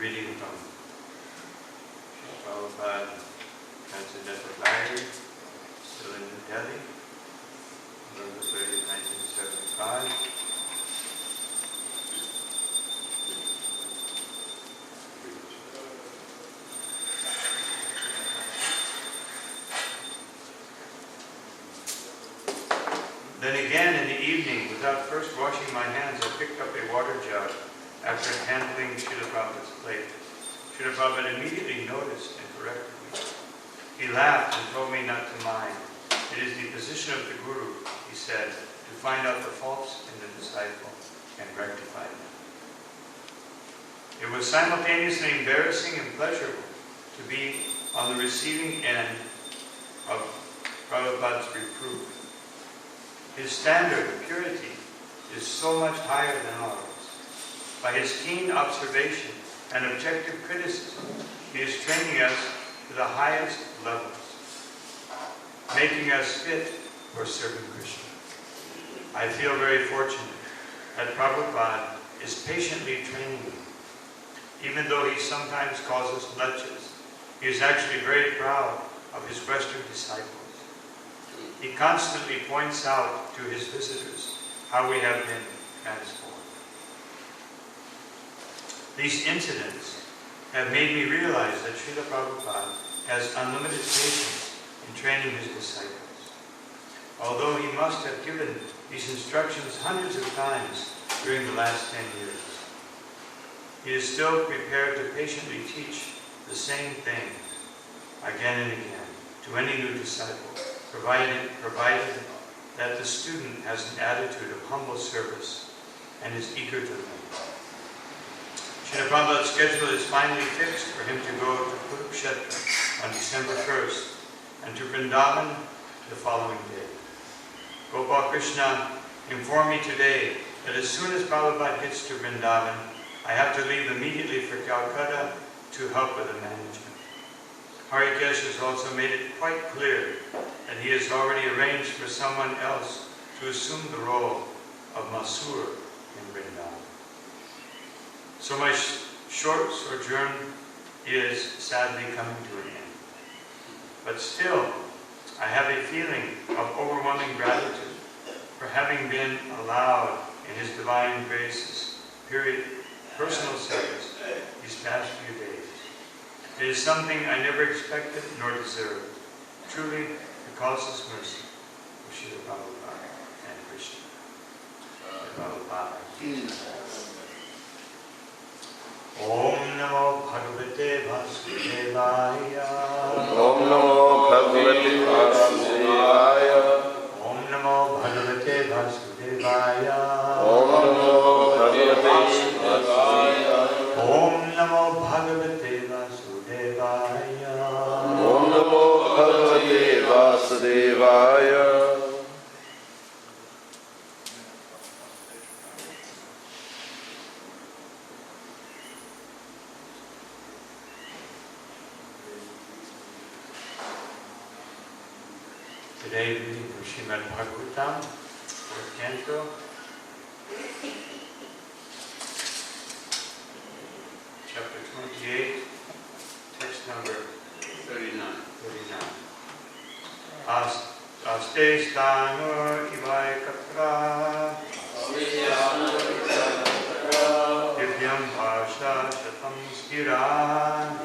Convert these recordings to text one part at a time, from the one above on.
Reading from Prabhupada Transcendental Diary, still in New Delhi, November 30, 1975. Then again in the evening, without first washing my hands, I picked up a water jug after handling Srila Prabhupada's plate. Srila Prabhupada immediately noticed and corrected me. He laughed and told me not to mind. It is the position of the Guru, he said, to find out the faults in the disciple and rectify them. It was simultaneously embarrassing and pleasurable to be on the receiving end of Prabhupada's reproof. His standard of purity is so much higher than ours. By his keen observation and objective criticism, he is training us to the highest levels, making us fit for serving Krishna. I feel very fortunate that Prabhupada is patiently training me. Even though he sometimes calls us lechas, he is actually very proud of his Western disciples. He constantly points out to his visitors how we have been transformed. These incidents have made me realize that Srila Prabhupada has unlimited patience in training his disciples. Although he must have given these instructions hundreds of times during the last 10 years, he is still prepared to patiently teach the same things again and again to any new disciple, provided that the student has an attitude of humble service and is eager to learn. Srila Prabhupada's schedule is finally fixed for him to go to Kurukshetra on December 1st and to Vrindavan the following day. Gopal Krishna informed me today that as soon as Prabhupada gets to Vrindavan, I have to leave immediately for Calcutta to help with the management. Harikesh has also made it quite clear that he has already arranged for someone else to assume the role of Masur in Vrindavan. So my short sojourn is sadly coming to an end. But still, I have a feeling of overwhelming gratitude for having been allowed in His divine graces, personal service these past few days. It is something I never expected nor deserved. Truly, the causeless mercy of Srila Prabhupada and Krishna. Prabhupada. Om Namo Bhagavate Vasudevaya. Om Namo Bhagavate Vasudevaya. Om Namo Bhagavate Vasudevaya. Om Namo Bhagavate Vasudevaya. Om Namo Bhagavate Vasudevaya. Om Namo Bhagavate Vasudevaya. Today reading from Srimad Bhagavatam, 4th canto, chapter 28, text number 39. Aste sthanur ivaikatra divyam varsha-satam stthirah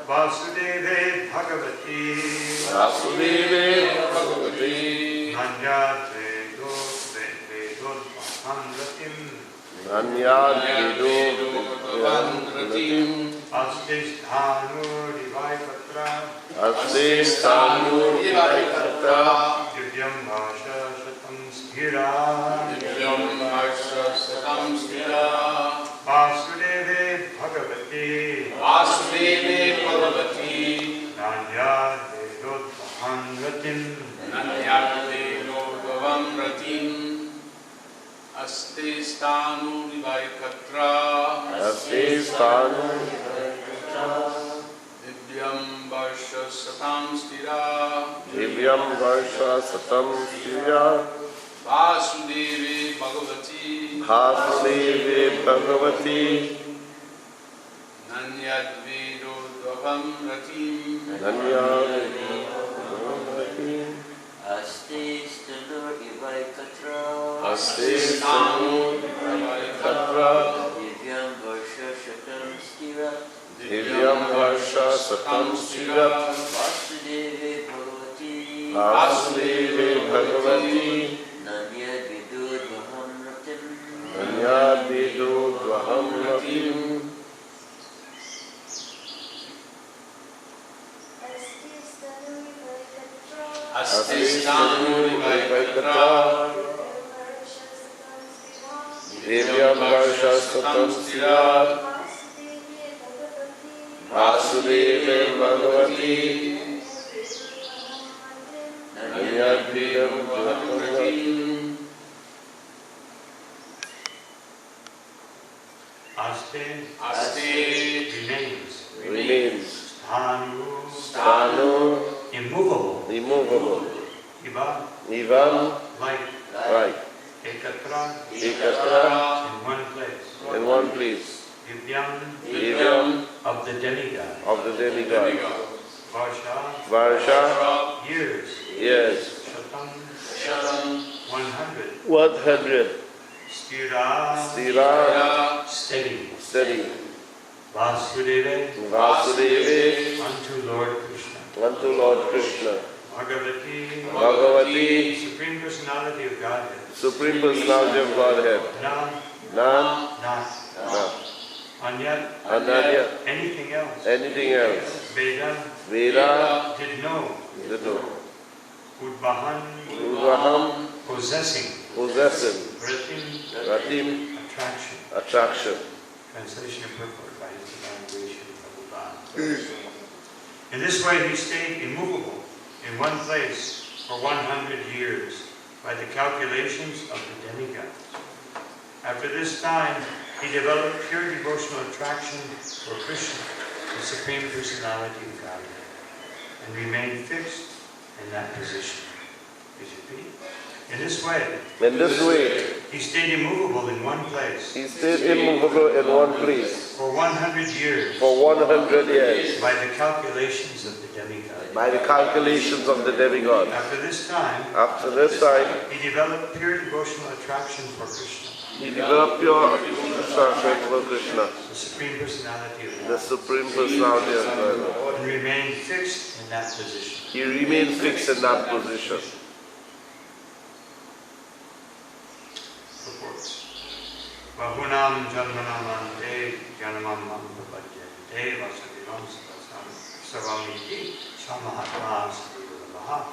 vasudeve bhagavati nanyad vedodvahan ratim aste sthanur ivaikatra divyam varsha-satam sthirah vasudeve bhagavati nanyad vedodvahan ratim aste sthanur ivaikatra divyam varsha-satam sthirah vasudeve bhagavati nanyad vedodvahan ratim aste sthanur ivaikatra divyam varsha-satam sthirah vasudeve bhagavati, nanyad vedodvahan ratim, nanyad vedodvahan ratim, aste sthanur ivaikatra, divyam varsha-satam stithah, vasudeve bhagavati, nanyad vedodvahan ratim. Aste remains. Sthanur, Immovable. Divyam, light, ikatra, ikatra, in one place. divyam, Of the demigod. varsha, Years. satam, 100. 100, Sthirah, steady, vasudeve, vasudeve, unto Lord Krishna. unto Lord Krishna, Bhagavati, Bhagavati, Supreme Personality of Godhead. Supreme Personality of Godhead, None, none, not. Anyad, ananya, anything else. anything else. Veda, Veda, did know. udvahan, Possessing. ratim, attraction. Translation and purport by His Divine Grace Prabhupada. In this way he stayed immovable in one place for 100 years by the calculations of the demigods. After this time, he developed pure devotional attraction for Krishna, the Supreme Personality of Godhead, and remained fixed in that position. Please repeat. In this way, he stayed immovable in one place He stayed immovable in one place for 100 years for 100 years by the calculations of the demigods. by the calculations of the demigod. After this time, he developed pure devotional attraction for Krishna, developed pure attraction for Krishna, the Supreme Personality of the God, Supreme Personality of Godhead. and remained fixed in that position. He remained fixed in that position. Purports. Bahunam janmanam ante jnanavan prapadyate vasudeve sarva-karma samahatma vedodvahan.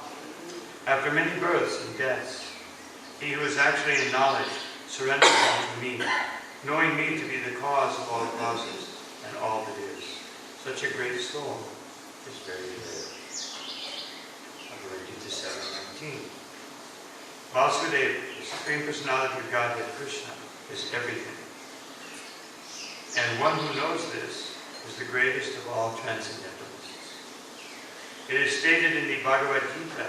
After many births and deaths, he who is actually in knowledge surrenders unto me, knowing me to be the cause of all causes and all that is. Such a great soul is very rare. Bhagavad-gita 7:19. Vasudeve, the Supreme Personality of Godhead, Krishna, is everything. And one who knows this is the greatest of all transcendentalists. It is stated in the Bhagavad-gita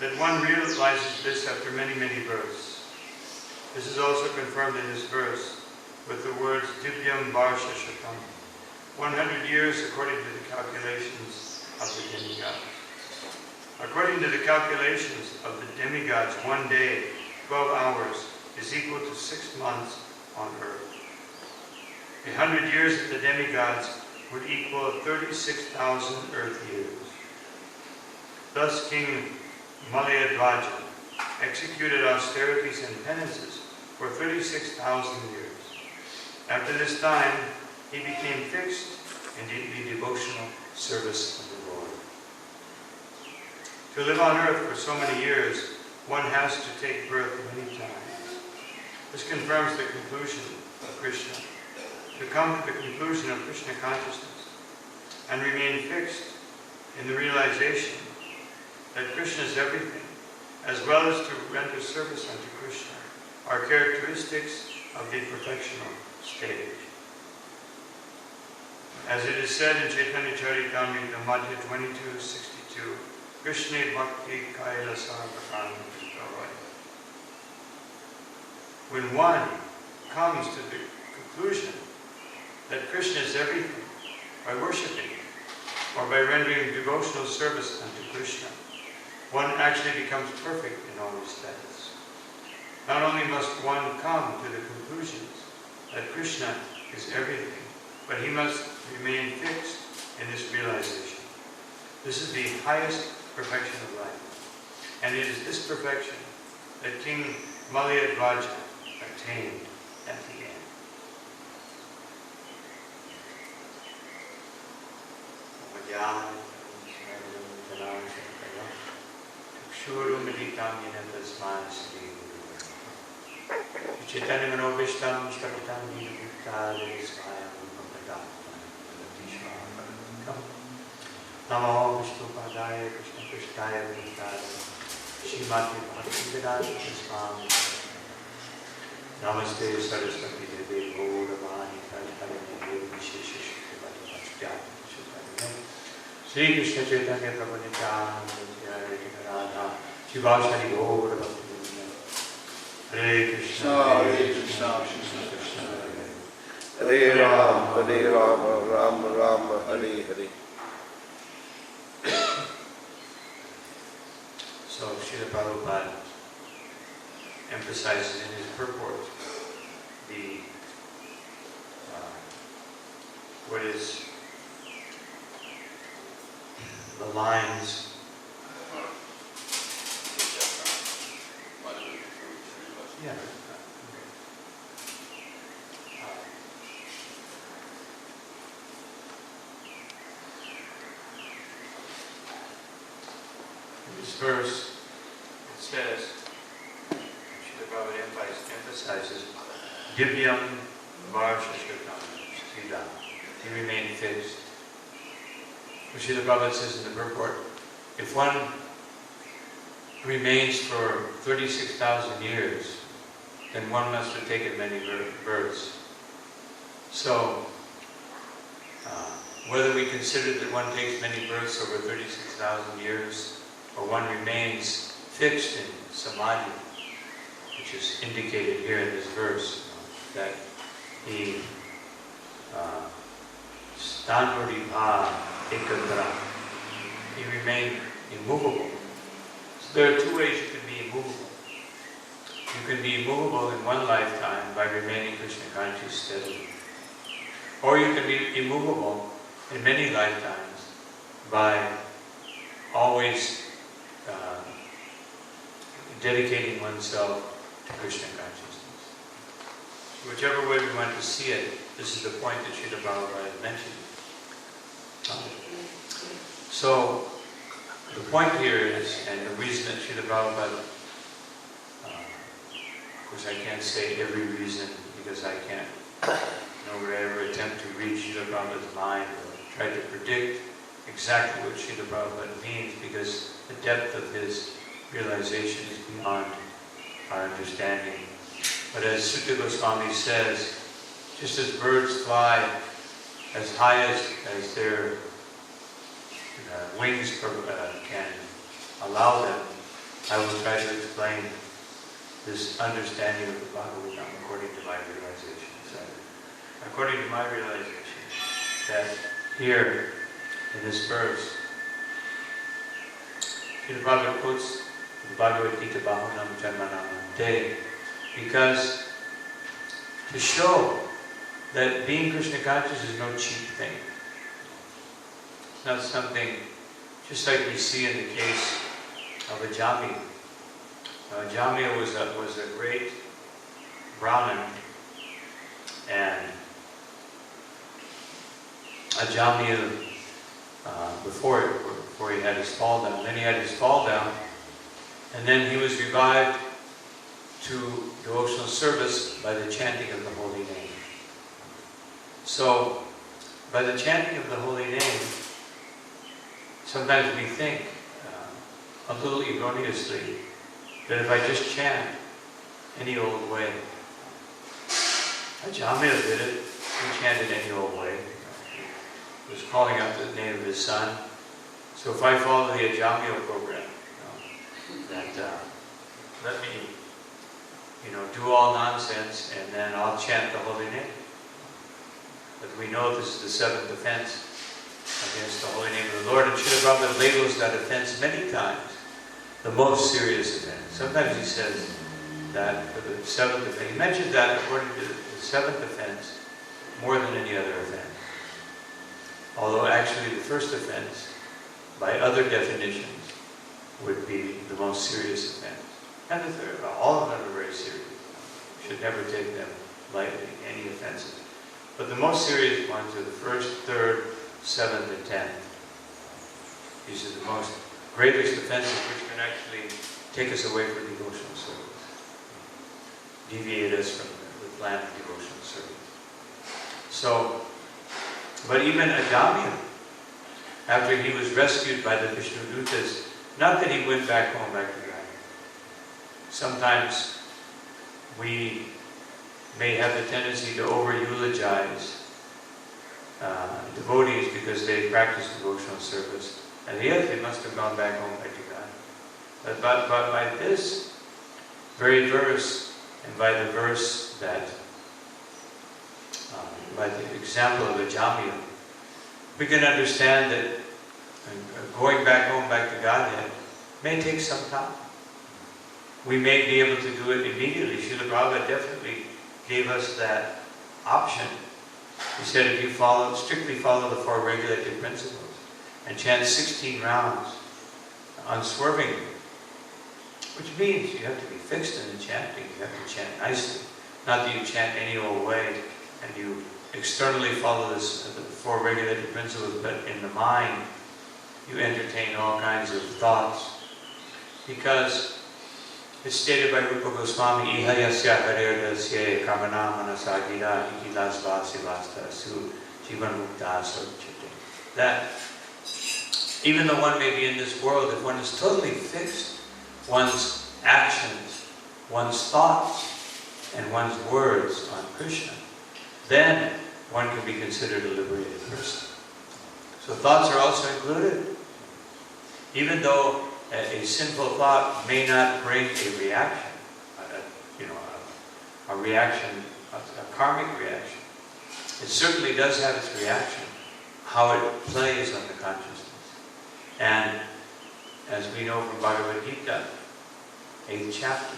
that one realizes this after many, many births. This is also confirmed in this verse with the words divyam varsha-satam, 100 years according to the calculations of the demigods. According to the calculations of the demigods, 1 day, 12 hours, is equal to 6 months on earth. 100 years of the demigods would equal 36,000 earth years. Thus King Malayadhvaja executed austerities and penances for 36,000 years. After this time, he became fixed in the devotional service of the Lord. To live on earth for so many years, one has to take birth many times. This confirms the conclusion of Krishna. To come to the conclusion of Krishna consciousness and remain fixed in the realization that Krishna is everything, as well as to render service unto Krishna, are characteristics of the perfectional stage. As it is said in Caitanya-caritamrita, Mandir 22:62, Krishna bhakti kaila sarva-karma. When one comes to the conclusion that Krishna is everything by worshipping or by rendering devotional service unto Krishna, one actually becomes perfect in all respects. Not only must one come to the conclusions that Krishna is everything, but he must remain fixed in this realization. This is the highest perfection of life. And it is this perfection that King Malayadhvaja attained at the end. Chaitanya-caritamrita shtapatam nidukale svayam prapadyate. Namo Vishnupadaya Krishna Krishnaya Vinitaya Srimad Bhagavatam Namaste Saraswati Devi Bhagavati Shri Krishna Chaitanya Prabhu Nityananda Radha Shivashari Gaur Hare Krishna Hare Krishna Krishna Krishna Hare Ram, Ram Ram, Hare Hare. So Srila Prabhupada emphasizes in his purport the lines. Yeah. In this verse, it says, Srila Prabhupada emphasizes, divyam, varsha-satam, stthirah. He remained fixed. Srila Prabhupada says in the purport, if one remains for 36,000 years, then one must have taken many births. So, whether we consider that one takes many births over 36,000 years, or one remains fixed in samadhi, which is indicated here in this verse, that he sthanur ivaikatra, he remained immovable. So there are two ways you can be immovable. You can be immovable in one lifetime by remaining Krishna conscious steadily. Or you can be immovable in many lifetimes by always dedicating oneself to Krishna consciousness. Whichever way we want to see it, this is the point that Srila Bhagavatam mentioned. So, the point here is, and the reason that Srila Bhagavatam, of course I can't say every reason because I can't nor ever attempt to read Srila Prabhupada's mind or try to predict exactly what Srila Prabhupada means, because the depth of his realization is beyond our understanding. But as Sutta Goswami says, just as birds fly as high as their wings can allow them, I will try to explain this understanding of the Bhagavatam according to my realization. So, according to my realization, that here in this verse, Srila Prabhupada quotes the Bhagavad-gita, bahunam, janmanam, ante, because to show that being Krishna conscious is no cheap thing. It's not something, just like we see in the case of Ajami. Ajami was a great Brahmin, and Ajami, before he had his fall down, then he had his fall down, and then he was revived to devotional service by the chanting of the holy name. So, by the chanting of the holy name, sometimes we think, a little erroneously, that if I just chant any old way, Ajamil did it, he chanted any old way. He was calling out the name of his son. So if I follow the Ajamil program, that let me, do all nonsense, and then I'll chant the holy name. But we know this is the seventh offense against the holy name of the Lord, and Srila Prabhupada labels that offense many times the most serious offense. Sometimes he says that for the seventh offense, he mentions that according to the seventh offense more than any other offense. Although actually the first offense, by other definitions, would be the most serious offense. And the third, all of them are very serious. You should never take them lightly, any offenses. But the most serious ones are the first, third, seventh, and 10th. These are the most greatest offenses which can actually take us away from devotional service. Deviate us from the plan of devotional service. So, but even Adamya, after he was rescued by the Vishnu Dutas, not that he went back home, back to God. Sometimes we may have the tendency to over-eulogize devotees because they practice devotional service. And yes, they must have gone back home, back to God. But by this very verse, and by the verse that, by the example of Ajamya, we can understand that going back home, back to Godhead, may take some time. We may be able to do it immediately. Srila Prabhupada definitely gave us that option. He said if you strictly follow the 4 regulated principles and chant 16 rounds unswervingly, which means you have to be fixed in the chanting, you have to chant nicely. Not that you chant any old way and you externally follow the 4 regulated principles, but in the mind you entertain all kinds of thoughts. Because it's stated by Rupa Goswami, Iha yasya harir-dasya karmana manasagita ikilasva sivasta su jivan mukta sarvachite. That even though one may be in this world, if one is totally fixed, one's actions, one's thoughts, and one's words on Krishna, then one can be considered a liberated person. So thoughts are also included. Even though a sinful thought may not bring a reaction, a reaction, a karmic reaction, it certainly does have its reaction, how it plays on the consciousness. And as we know from Bhagavad-gita, 8th chapter,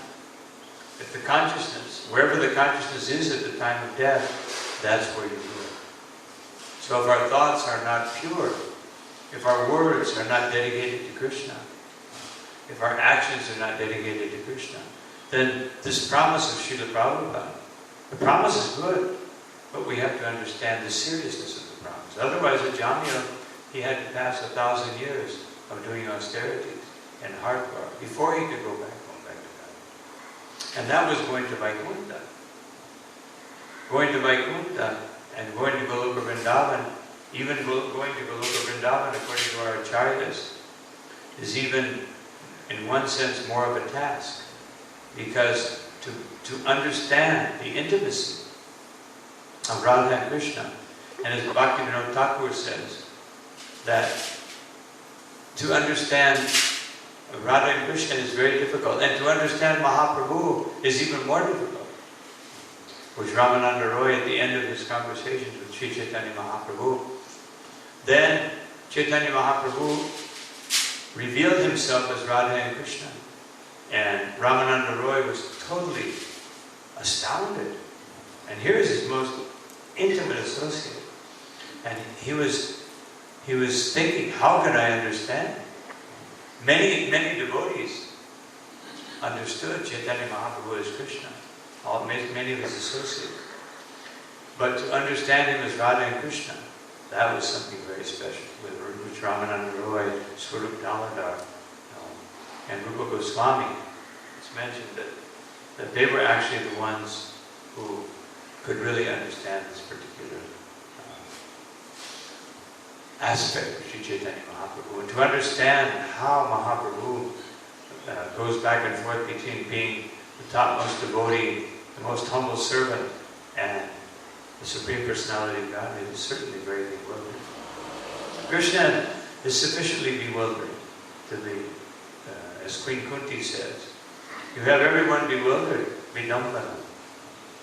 if the consciousness, wherever the consciousness is at the time of death, that's where you live. So if our thoughts are not pure, if our words are not dedicated to Krishna, if our actions are not dedicated to Krishna, then this promise of Srila Prabhupada, the promise is good, but we have to understand the seriousness of the promise. Otherwise, Ajamya, he had to pass 1,000 years of doing austerities and hard work before he could go back home, back to God. And that was going to Vaikuntha. Going to Vaikuntha and going to Goloka Vrindavan, even going to Goloka Vrindavan, according to our acharyas, is even, in one sense, more of a task. Because to understand the intimacy of Radha and Krishna, and as Bhaktivinoda Thakur says, that to understand Radha and Krishna is very difficult, and to understand Mahaprabhu is even more difficult. Which Ramananda Roy, at the end of his conversations with Sri Chaitanya Mahaprabhu, then Chaitanya Mahaprabhu revealed himself as Radha and Krishna. And Ramananda Roy was totally astounded. And here is his most intimate associate. And he was thinking, how can I understand? Many devotees understood Chaitanya Mahaprabhu as Krishna, many of his associates. But to understand him as Radha and Krishna, that was something very special, which Ramananda Roy, Swarup Damodar, and Rupa Goswami, it's mentioned that they were actually the ones who could really understand this particular aspect of Sri Chaitanya Mahaprabhu. And to understand how Mahaprabhu goes back and forth between being the topmost devotee, the most humble servant, and the Supreme Personality of Godhead is certainly very bewildering. Krishna is sufficiently bewildering to be, as Queen Kunti says, you have everyone bewildered, vidambana.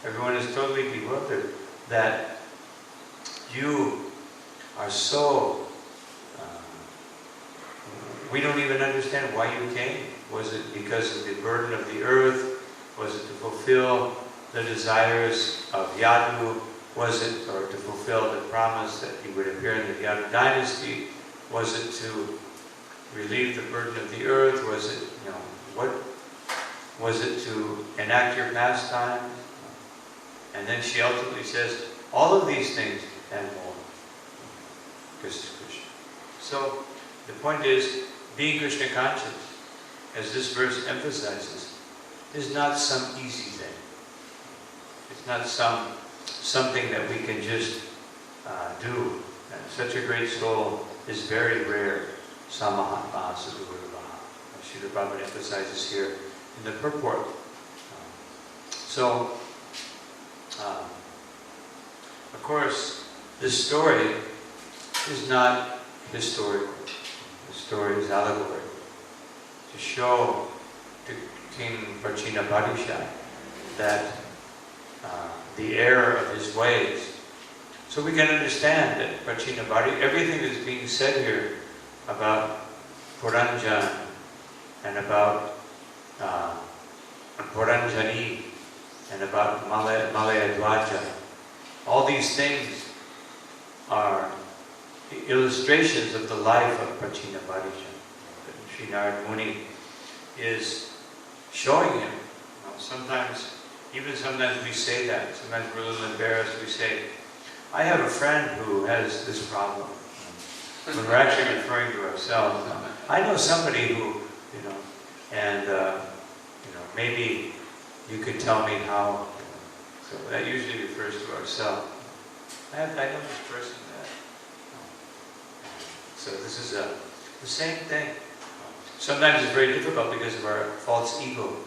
Everyone is totally bewildered that you are so, we don't even understand why you came. Was it because of the burden of the earth? Was it to fulfill the desires of Yadu? Was it, or to fulfill the promise that he would appear in the Yadu dynasty? Was it to relieve the burden of the earth? Was it, what was it to enact your pastime? And then she ultimately says, all of these things and more. Krishna. So the point is, being Krishna conscious, as this verse emphasizes, is not some easy thing. It's not something that we can just do. And such a great soul is very rare. Samaha Srila Prabhupada emphasizes here in the purport. Of course, this story is not historical. The story is allegory to show to King Prachina that the error of his ways. So we can understand that Prachina everything that's being said here about Puranjan and about Puranjani and about Malayadhvaja, all these things are illustrations of the life of Prachina Bhadishan. Sri Narad Muni is showing him. Sometimes we say that. Sometimes we're a little embarrassed. We say, I have a friend who has this problem. When we're actually referring to ourselves. I know somebody who, maybe you could tell me how. So that usually refers to ourselves. I know this person that. So this is the same thing. Sometimes it's very difficult because of our false ego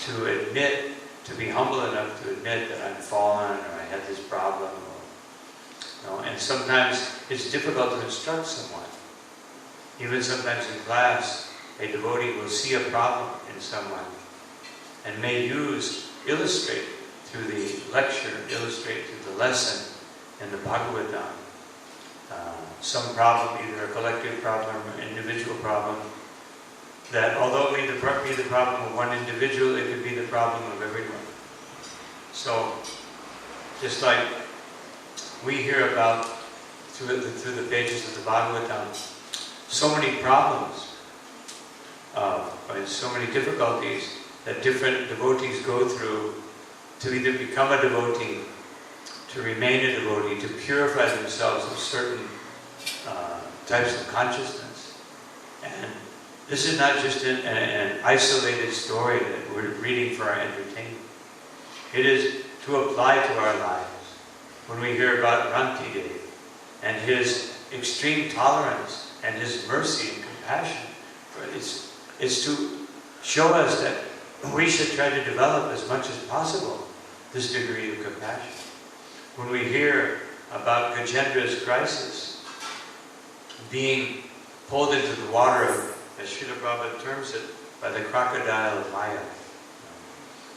to be humble enough to admit that I'm fallen or I had this problem. And sometimes it's difficult to instruct someone. Even sometimes in class, a devotee will see a problem in someone and may illustrate through the lecture, illustrate through the lesson in the Bhagavatam, some problem, either a collective problem or an individual problem, that although it may be the problem of one individual, it could be the problem of everyone. So, just like we hear about through the pages of the Bhagavatam, so many problems, and so many difficulties that different devotees go through to either become a devotee, to remain a devotee, to purify themselves of certain types of consciousness. And this is not just an isolated story that we're reading for our entertainment. It is to apply to our lives. When we hear about Radha and his extreme tolerance and his mercy and compassion, it's to show us that we should try to develop as much as possible this degree of compassion. When we hear about Gajendra's crisis, being pulled into the water, as Srila Prabhupada terms it, by the crocodile of Maya,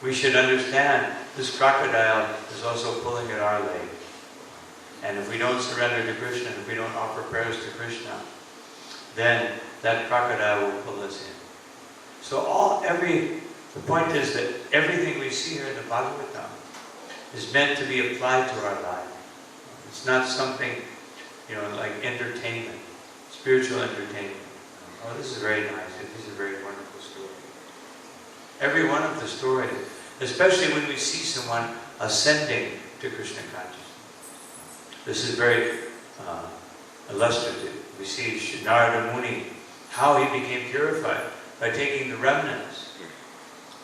we should understand this crocodile is also pulling at our leg. And if we don't surrender to Krishna, if we don't offer prayers to Krishna, then that crocodile will pull us in. So the point is that everything we see here in the Bhagavatam is meant to be applied to our life. It's not something, like entertainment, spiritual entertainment. Oh, this is very nice. This is a very wonderful story. Every one of the stories, especially when we see someone ascending to Krishna consciousness. This is very illustrative. We see Narada Muni, how he became purified by taking the remnants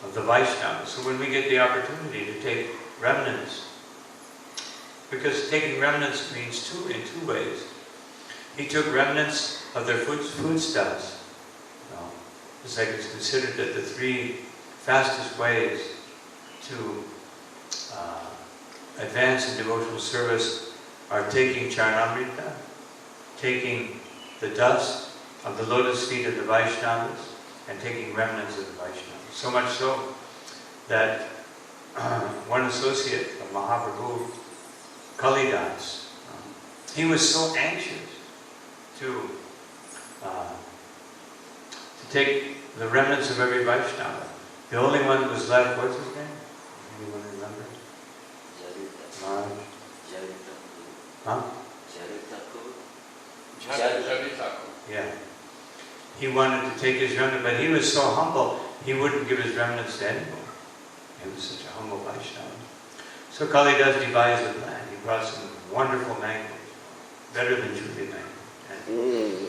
of the Vaishnavas. So when we get the opportunity to take remnants, because taking remnants means in two ways. He took remnants of their foodstuffs. It's like it's considered that the three fastest ways to advance in devotional service are taking charnamrita, taking the dust of the lotus feet of the Vaishnavas, and taking remnants of the Vaishnavas. So much so that one associate of Mahaprabhu, Kalidas, he was so anxious to take the remnants of every Vaishnava. The only one that was left, what's his name? Anyone remember? Maharaj? Huh? Jaritaku. Yeah. he wanted to take his remnant, but he was so humble, he wouldn't give his remnants to anyone. He was such a humble Vaishnava. So Kalidas devised a plan. He brought some wonderful mangoes, better than Julian mango. And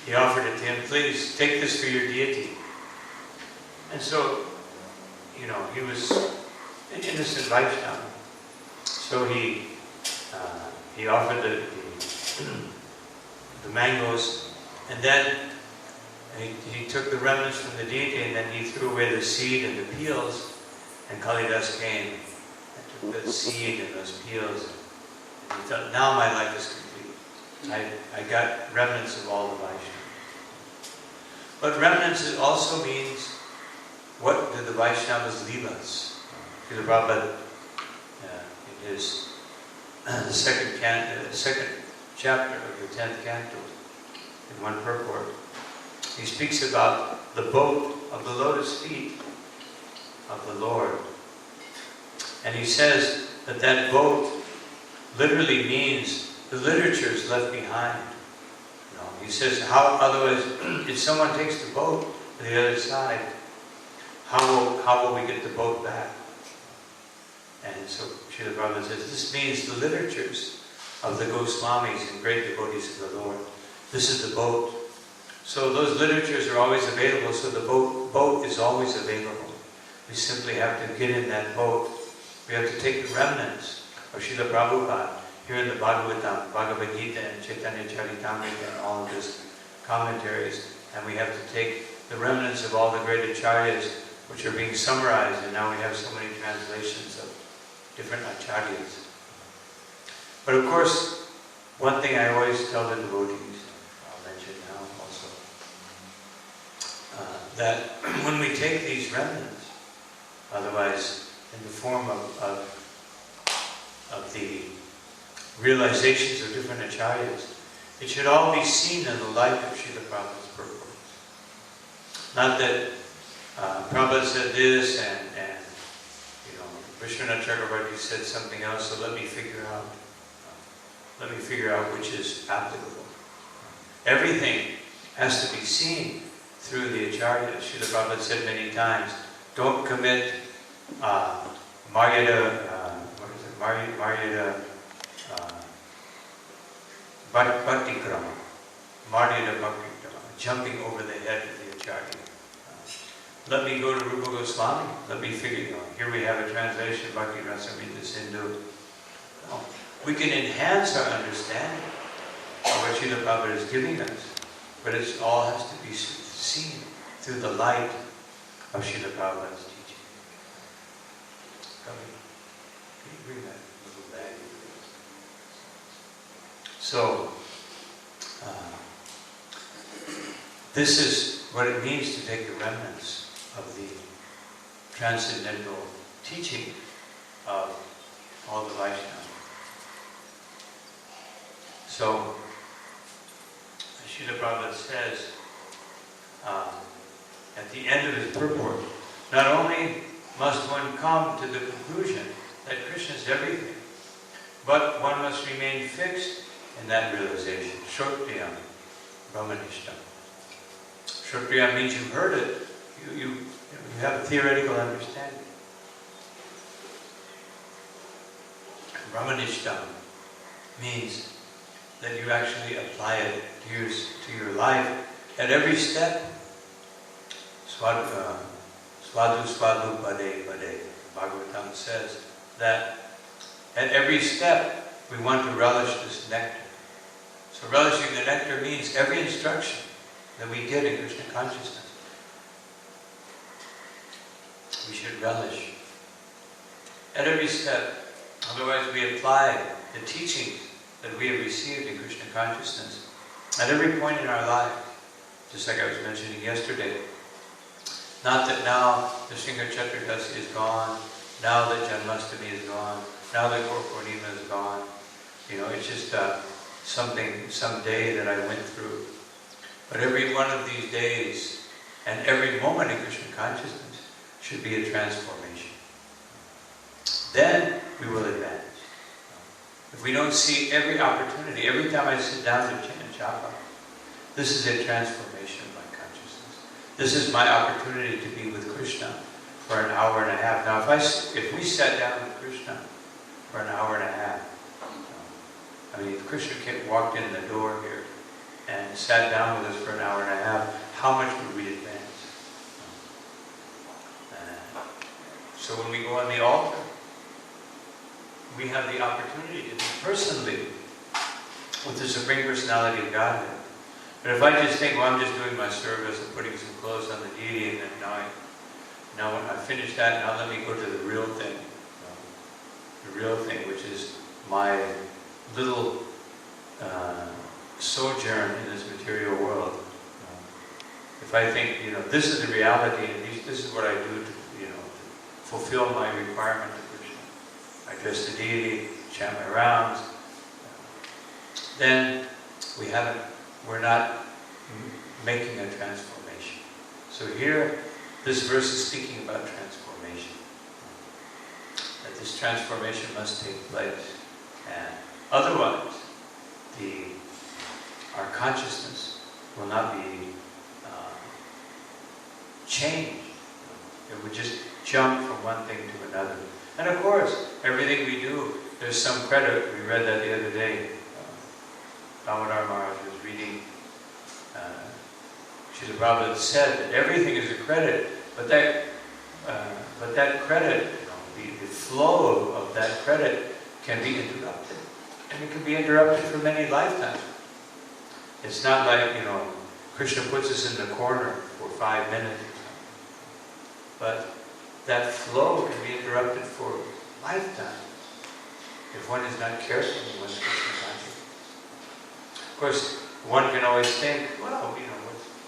he offered it to him, please take this for your deity. And so, he was an innocent Vaishnava. So he offered the mangoes, and then he took the remnants from the deity, and then he threw away the seed and the peels, and Kalidas came and took the seed and those peels, and he thought, now my life is complete. I got remnants of all the Vaishnavas. But remnants also means, what did the Vaishnavas leave us? Srila Prabhupada, in his the second chapter of the 10th canto, in one purport, he speaks about the boat of the lotus feet of the Lord. And he says that that boat literally means the literature is left behind. He says, how otherwise, if someone takes the boat to the other side, how will we get the boat back? And so Srila Prabhupada says, this means the literatures of the Goswamis and great devotees of the Lord. This is the boat. So those literatures are always available, so the boat is always available. We simply have to get in that boat. We have to take the remnants of Srila Prabhupada here in the Bhagavatam, Bhagavad-gita and Caitanya-caritamrita and all of his commentaries, and we have to take the remnants of all the great acharyas which are being summarized, and now we have so many translations of different acharyas. But of course, one thing I always tell the devotees, I'll mention now also, that when we take these remnants, otherwise in the form of the realizations of different acharyas, it should all be seen in the light of Srila Prabhupada's purport. Not that Prabhupada said this and Vishwanath Chakravarti said something else, so let me figure out which is applicable. Everything has to be seen through the acharyas. Srila Prabhupada said many times, don't commit Maryada Bhaktikrama, Maryada Bhaktikrama, jumping over the head of the acharya. Let me go to Rupa Goswami, let me figure, here we have a translation of Bhakti Rasamrita Sindhu. No. We can enhance our understanding of what Srila Prabhupada is giving us, but it all has to be seen through the light of Srila Prabhupada's teaching. Can you bring that little bag? So, this is what it means to take the remnants of the transcendental teaching of all the Vaishnavas. So, Srila Prabhupada says at the end of his purport, not only must one come to the conclusion that Krishna is everything, but one must remain fixed in that realization. Shrotriyam, Brahmanishtam. Shrotriyam means you've heard it, you have a theoretical understanding. Brahmanishtam means that you actually apply it to your life at every step. Swadu swadu pade pade. Bhagavatam says that at every step we want to relish this nectar. So relishing the nectar means every instruction that we get in Krishna consciousness, we should relish at every step. Otherwise we apply the teachings that we have received in Krishna consciousness at every point in our life. Just like I was mentioning yesterday. Not that now the Sringa Chaturdasi is gone, now that Janmashtami is gone, now that Purnima is gone. It's just some day that I went through. But every one of these days and every moment in Krishna consciousness should be a transformation. Then we will advance. If we don't see every opportunity, every time I sit down to chant and japa, this is a transformation This is my opportunity to be with Krishna for an hour and a half. Now, if we sat down with Krishna for an hour and a half, I mean, if Krishna walked in the door here and sat down with us for an hour and a half, how much would we advance? So when we go on the altar, we have the opportunity to be personally with the Supreme Personality of Godhead. But if I just think, well, I'm just doing my service and putting some clothes on the deity, and then now when I finish that, now let me go to the real thing. The real thing, which is my little sojourn in this material world. If I think, this is the reality, and this is what I do to, fulfill my requirement to Krishna. I dress the deity, chant my rounds. Then we're not making a transformation. So here, this verse is speaking about transformation. That this transformation must take place. And otherwise, our consciousness will not be changed. It would just jump from one thing to another. And of course, everything we do, there's some credit. We read that the other day. Damodar Maharaj was reading, Srila Prabhupada said that everything is a credit, but that credit, the flow of that credit can be interrupted. And it can be interrupted for many lifetimes. It's not like, Krishna puts us in the corner for 5 minutes. But that flow can be interrupted for lifetime if one is not careful in one's Krishna consciousness. Of course, one can always think, well,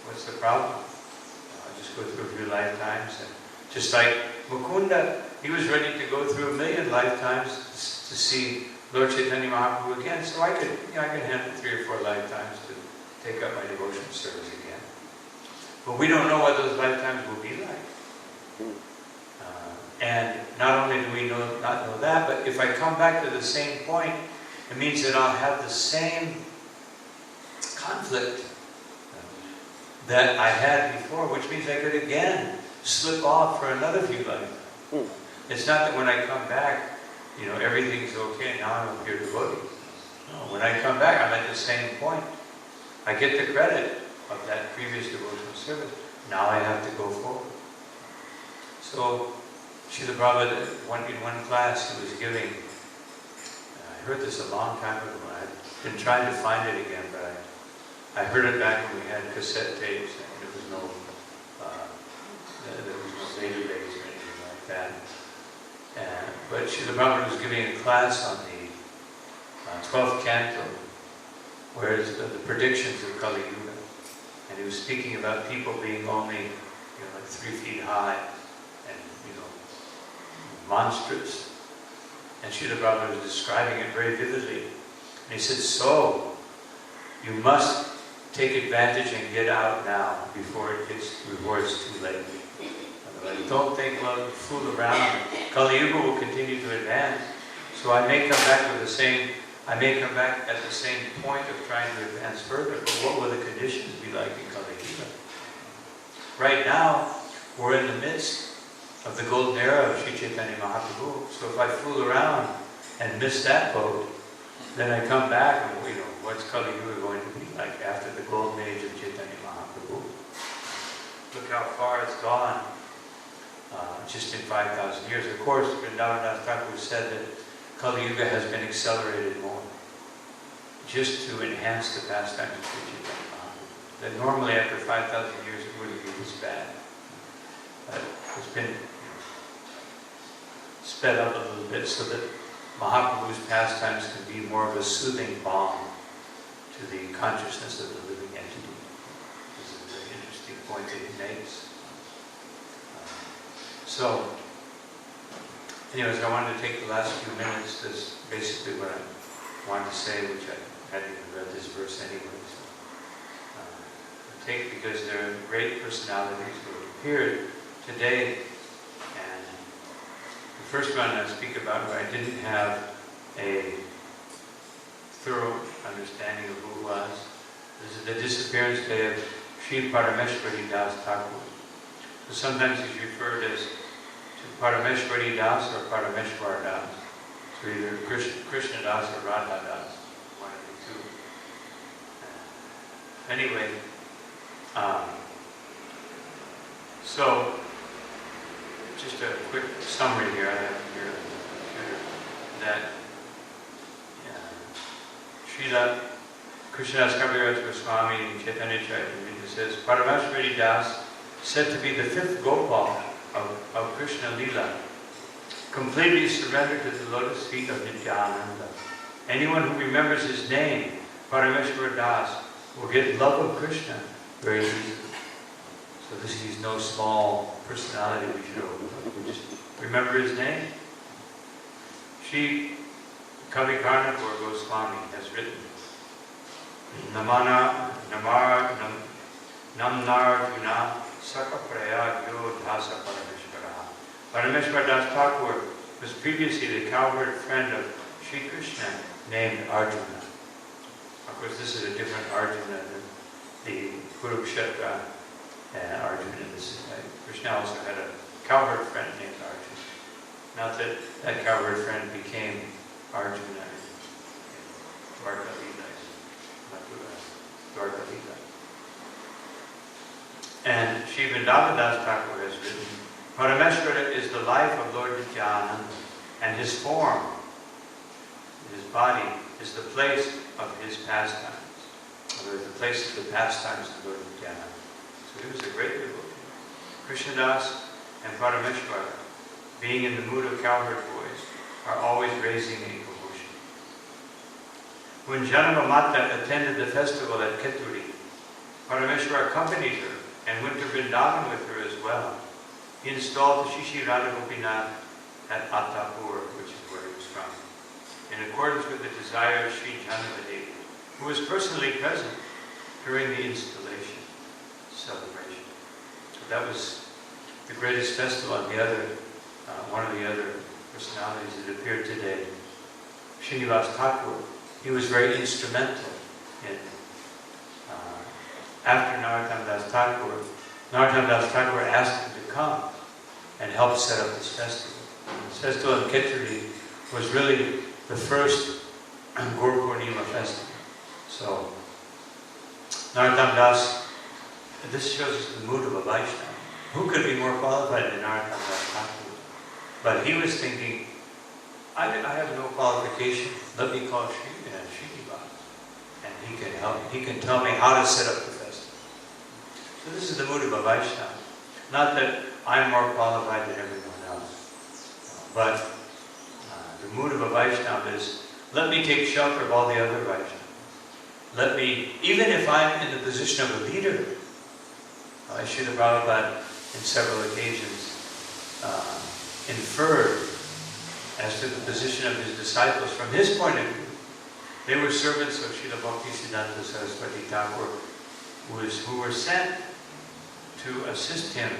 what's the problem? I'll just go through a few lifetimes. And just like Mukunda, he was ready to go through 1,000,000 lifetimes to see Lord Chaitanya Mahaprabhu again. So I can handle 3 or 4 lifetimes to take up my devotional service again. But we don't know what those lifetimes will be like. And not only do we not know that, but if I come back to the same point, it means that I'll have the same conflict that I had before, which means I could again slip off for another few lifetimes. It's not that when I come back, everything's okay, now I'm a pure devotee. No, when I come back, I'm at the same point. I get the credit of that previous devotional service. Now I have to go forward. So, Srila Prabhupada, in one class he was giving, I heard this a long time ago, and I've been trying to find it again, but I heard it back when we had cassette tapes, and there was no database or anything like that. But Srila Prabhupada was giving a class on the 12th canto, where it's the predictions of Kali Yuga, and he was speaking about people being only, like 3 feet high, monstrous. And Srila Prabhupada was describing it very vividly. And he said, so, you must take advantage and get out now before it's too late. Don't think, well, fool around. Kali Yuga will continue to advance. So I may come back at the same point of trying to advance further, but what will the conditions be like in Kali Yuga? Right now, we're in the midst of the golden era of Sri Chaitanya Mahaprabhu. So if I fool around and miss that boat, then I come back and, what's Kali Yuga going to be like after the golden age of Chaitanya Mahaprabhu? Look how far it's gone, just in 5,000 years. Of course, Vrindavan Thakur said that Kali Yuga has been accelerated more, just to enhance the pastimes of Sri Chaitanya Mahaprabhu. That normally after 5,000 years it wouldn't be this bad. But it's been sped up a little bit so that Mahaprabhu's pastimes can be more of a soothing balm to the consciousness of the living entity. This is a very interesting point that he makes. So, anyways, I wanted to take the last few minutes. That's basically what I wanted to say, which I hadn't even read this verse anyway. So, take because there are great personalities who have appeared today. The first one I speak about where I didn't have a thorough understanding of who was. This is the disappearance day of Sri Parameshwari Das Thakur. So sometimes he's referred as to Parameshwari Das or Parameshwar Das. So either Krishna Das or Radha Das, one of the two. Anyway, so just a quick summary here. I have here on the computer that Srila Krishna Das Swami in Caitanya-caritamrita says, Parameshwari Das, said to be the fifth Gopal of Krishna Lila, completely surrendered to the lotus feet of Nityananda. Anyone who remembers his name, Parameshwar Das, will get love of Krishna very easily. So he's no small personality we should overlook. We just remember his name. Sri Kavi-karnapur Goswami has written, Namnarjuna Sakapraya Yodhasa Parameshwara. Parameshwar Das Thakur was previously the cowherd friend of Sri Krishna named Arjuna. Of course, this is a different Arjuna than the Kurukshetra Arjuna. Krishna also had a cowherd friend named Arjuna. Not that that cowherd friend became Arjuna in Dwarka Lila. And Sri Vrindavan Das Thakur has written, Parameshwara is the life of Lord Nityananda, and his form, his body, is the place of his pastimes. Or the place of the pastimes of Lord Nityananda. So he was a great devotee. Krishnadas and Parameshwara, being in the mood of cowherd boys, are always raising a commotion. When Janmanam attended the festival at Keturi, Parameshwara accompanied her and went to Vrindavan with her as well. He installed the Shishi Radha Gopinath at Attapur, which is where he was from, in accordance with the desire of Sri Jnanavan, who was personally present during the installation celebration. So that was the greatest festival. And the other, one of the other personalities that appeared today, Srinivas Thakur, he was very instrumental in, after Narottam Das Thakur asked him to come and help set up this festival. This festival in Keturi was really the first Guru Purnima festival. So, Narottam Das, this shows us the mood of a Vaishnava. Who could be more qualified than Narottam Das Thakur? But he was thinking, I have no qualification. Let me call Srinivas, and he can help. He can tell me how to set up the festival. So this is the mood of a Vaishnava. Not that I'm more qualified than everyone else, but the mood of a Vaishnava is, let me take shelter of all the other Vaishnavas. Let me, even if I'm in the position of a leader, Srila Prabhupada in several occasions inferred as to the position of his disciples from his point of view. They were servants of Srila Bhaktisiddhanta Saraswati Thakur, who were sent to assist him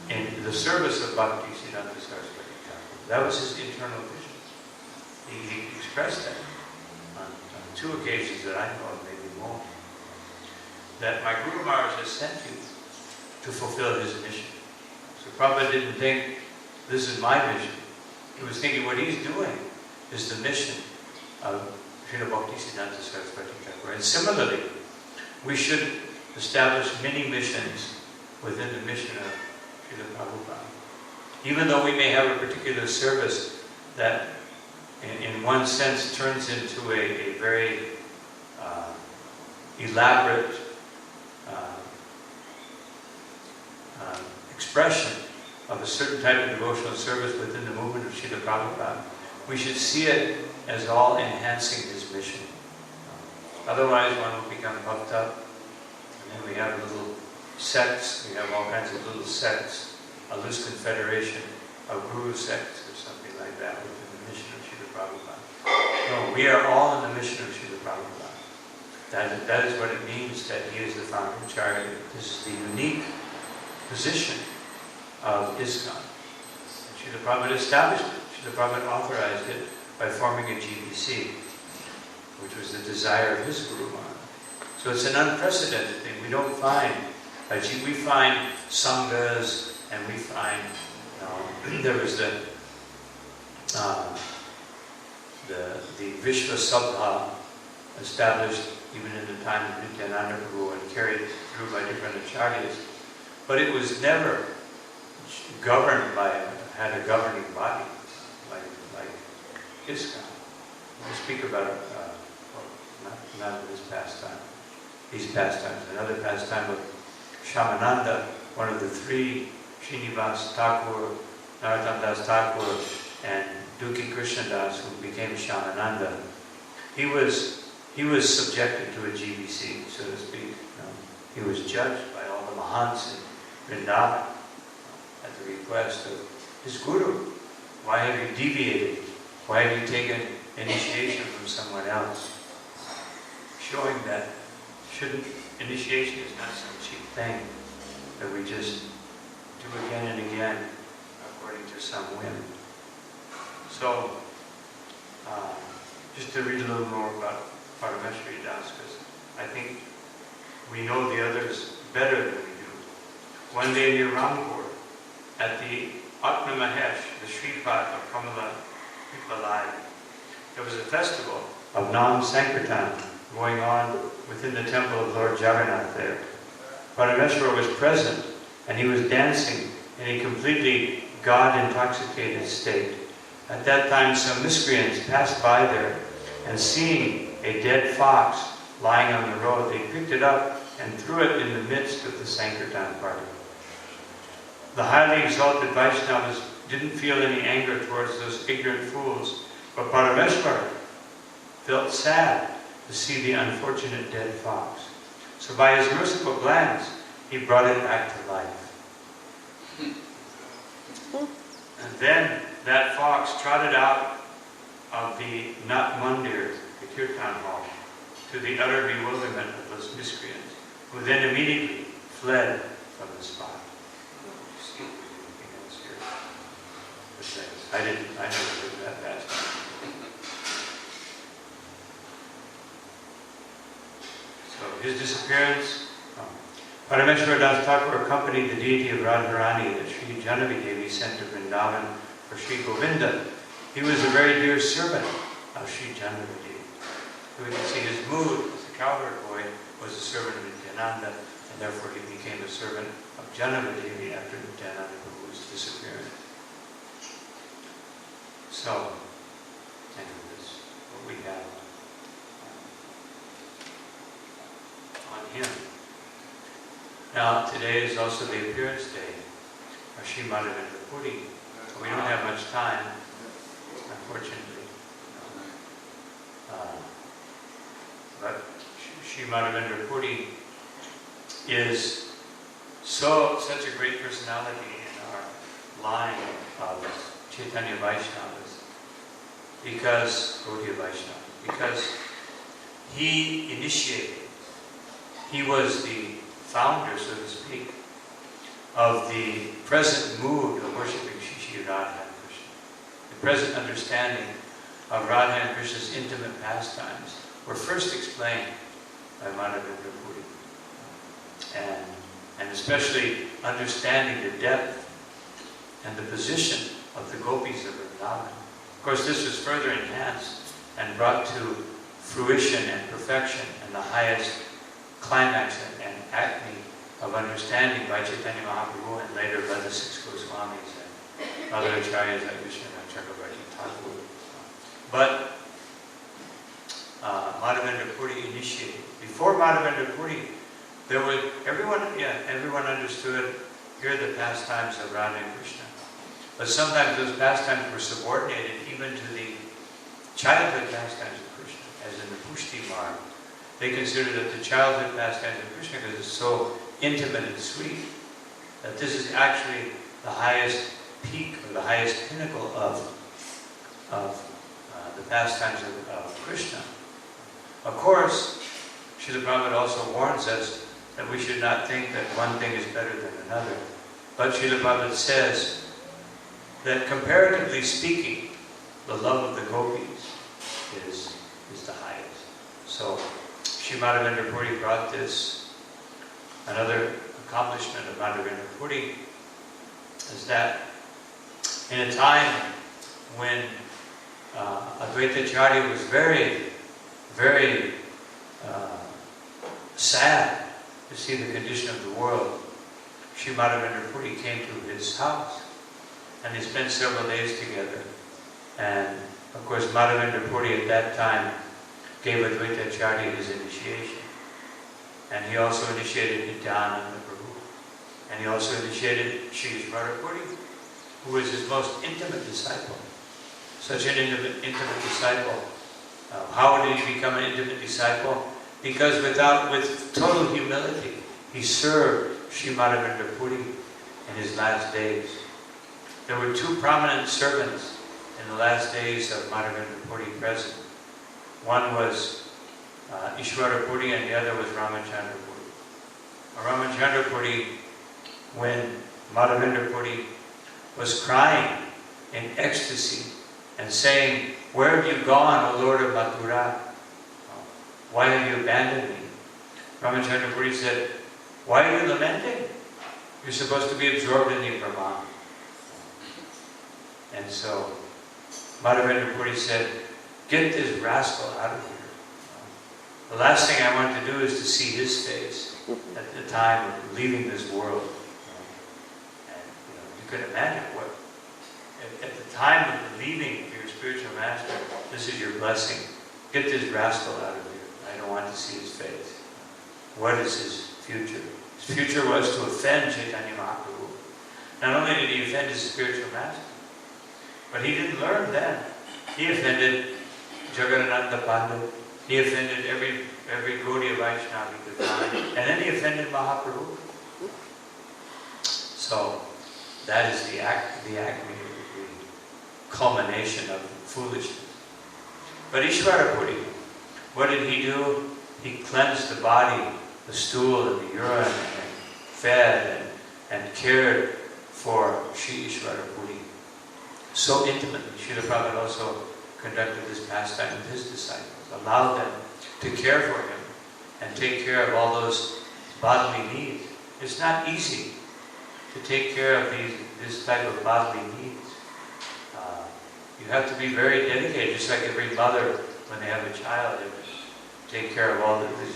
in the service of Bhaktisiddhanta Saraswati Thakur. That was his internal vision. He expressed that on two occasions that I know of, maybe more. That my Guru Maharaj has sent you to fulfill his mission. So Prabhupada didn't think, this is my mission. He was thinking what he's doing is the mission of Srila Bhaktisiddhanta Saraswati Thakur. And similarly, we should establish many missions within the mission of Srila Prabhupada. Even though we may have a particular service that in one sense turns into a very elaborate expression of a certain type of devotional service within the movement of Srila Prabhupada, we should see it as all enhancing his mission. Otherwise one will become puffed up, and then we have little sects, we have all kinds of little sects, a loose confederation of guru sects or something like that within the mission of Srila Prabhupada. No, we are all in the mission of Srila Prabhupada. That is what it means that he is the founder acharya. This is the unique position of ISKCON. Srila Prabhupada established it. Srila Prabhupada authorized it by forming a GBC, which was the desire of his Guru Maharaj. So it's an unprecedented thing. We don't find, we find sanghas, and we find, there was the varsha-satam established even in the time of Nityananda Prabhu and carried through by different acharyas. But it was never governed had a governing body like ISKCON. We'll speak about it, not in this pastime, these pastimes. Another pastime of Shamananda, one of the three, Srinivas Thakur, Narottam Das Thakur, and Dukhi Krishnadas, who became Shamananda. He was subjected to a GBC, so to speak. He was judged by all the Mahants in Vrindavan at the request of his guru. Why have you deviated? Why have you taken initiation from someone else? Showing that initiation is not some cheap thing that we just do again and again according to some whim. So, just to read a little more about Parameshwari Das, because I think we know the others better than we do. One day near Rampur, at the Atma Mahesh, the Shripad of Kamala Kripalai, there was a festival of Nam Sankirtan going on within the temple of Lord Jagannath there. Parameshwara was present, and he was dancing in a completely God-intoxicated state. At that time, some miscreants passed by there, and seeing a dead fox lying on the road, they picked it up and threw it in the midst of the Sankirtan party. The highly exalted Vaishnavas didn't feel any anger towards those ignorant fools, but Parameshwara felt sad to see the unfortunate dead fox. So by his merciful glance, he brought it back to life. And then that fox trotted out of the Mandir, the kirtan hall, to the utter bewilderment of those miscreants, who then immediately fled from the spot. I never did that fast. So his disappearance, Parameshwara Das Thakur accompanied the deity of Radharani that Sri Janavi sent to Vrindavan for Sri Govinda. He was a very dear servant of Sri Janavi. We can see his mood as a cowherd boy was a servant of Nityananda, and therefore he became a servant of Janavi after Nityananda was disappearing. So, anyway, this is what we have on him. Now, today is also the appearance day of Sri Madhavendra Puri. We don't have much time, unfortunately. But Sri Madhavendra Puri is such a great personality in our line of Chaitanya Vaishnavas, because Gaudiya Vaishnava, because he initiated, he was the founder, so to speak, of the present mood of worshipping Shri Radha and Krishna. The present understanding of Radha and Krishna's intimate pastimes were first explained by Madhavendra Puri. And especially understanding the depth and the position of the gopis of Vrindavan. Of course, this was further enhanced and brought to fruition and perfection and the highest climax and acme of understanding by Chaitanya Mahaprabhu and later by the six Goswamis and other acharyas like Vishwanath Chakravarti Thakur. But Madhavendra Puri initiated. Before Madhavendra Puri, everyone understood, here are the pastimes of Radha and Krishna. But sometimes those pastimes were subordinated even to the childhood pastimes of Krishna, as in the Pushti Marg. They considered that the childhood pastimes of Krishna, because it's so intimate and sweet, that this is actually the highest peak or the highest pinnacle of the pastimes of Krishna. Of course, Srila Prabhupada also warns us that we should not think that one thing is better than another. But Srila Prabhupada says that comparatively speaking, the love of the gopis is the highest. So, Madhavendra Puri brought this. Another accomplishment of Madhavendra Puri is that in a time when Advaitacharya was very, very sad to see the condition of the world, Sri Madhavendra Puri came to his house and they spent several days together. And of course Madhavendra Puri at that time gave Advaitacharya his initiation. And he also initiated Nityananda Prabhu. And he also initiated Sri Ishvara Puri, who was his most intimate disciple. Such an intimate disciple. How did he become an intimate disciple? Because with total humility, he served Sri Madhavendra Puri in his last days. There were two prominent servants in the last days of Madhavendra Puri present. One was Ishvara Puri and the other was Ramachandra Puri. Ramachandra Puri, when Madhavendra Puri was crying in ecstasy and saying, "Where have you gone, O Lord of Mathura? Why have you abandoned me?" Ramachandra Puri said, "Why are you lamenting? You're supposed to be absorbed in the Brahman." And so Madhavendra Puri said, "Get this rascal out of here. The last thing I want to do is to see his face at the time of leaving this world." And you can imagine what, at the time of the leaving of your spiritual master, this is your blessing. Get this rascal out of here. I don't want to see his face. What is his future? His future was to offend Chaitanya Mahaprabhu. Not only did he offend his spiritual master, but he didn't learn then. He offended Jagannatha Pandit. He offended every Gaudiya Vaishnava he could find. And then he offended Mahaprabhu. So that is the acme, the culmination of foolishness. But Ishvara Puri, what did he do? He cleansed the body, the stool and the urine, and fed and cared for Sri Ishvara Puri so intimately. Srila Prabhupada also conducted this pastime with his disciples, allowed them to care for him and take care of all those bodily needs. It's not easy to take care of this type of bodily needs. You have to be very dedicated, just like every mother, when they have a child, they take care of all this,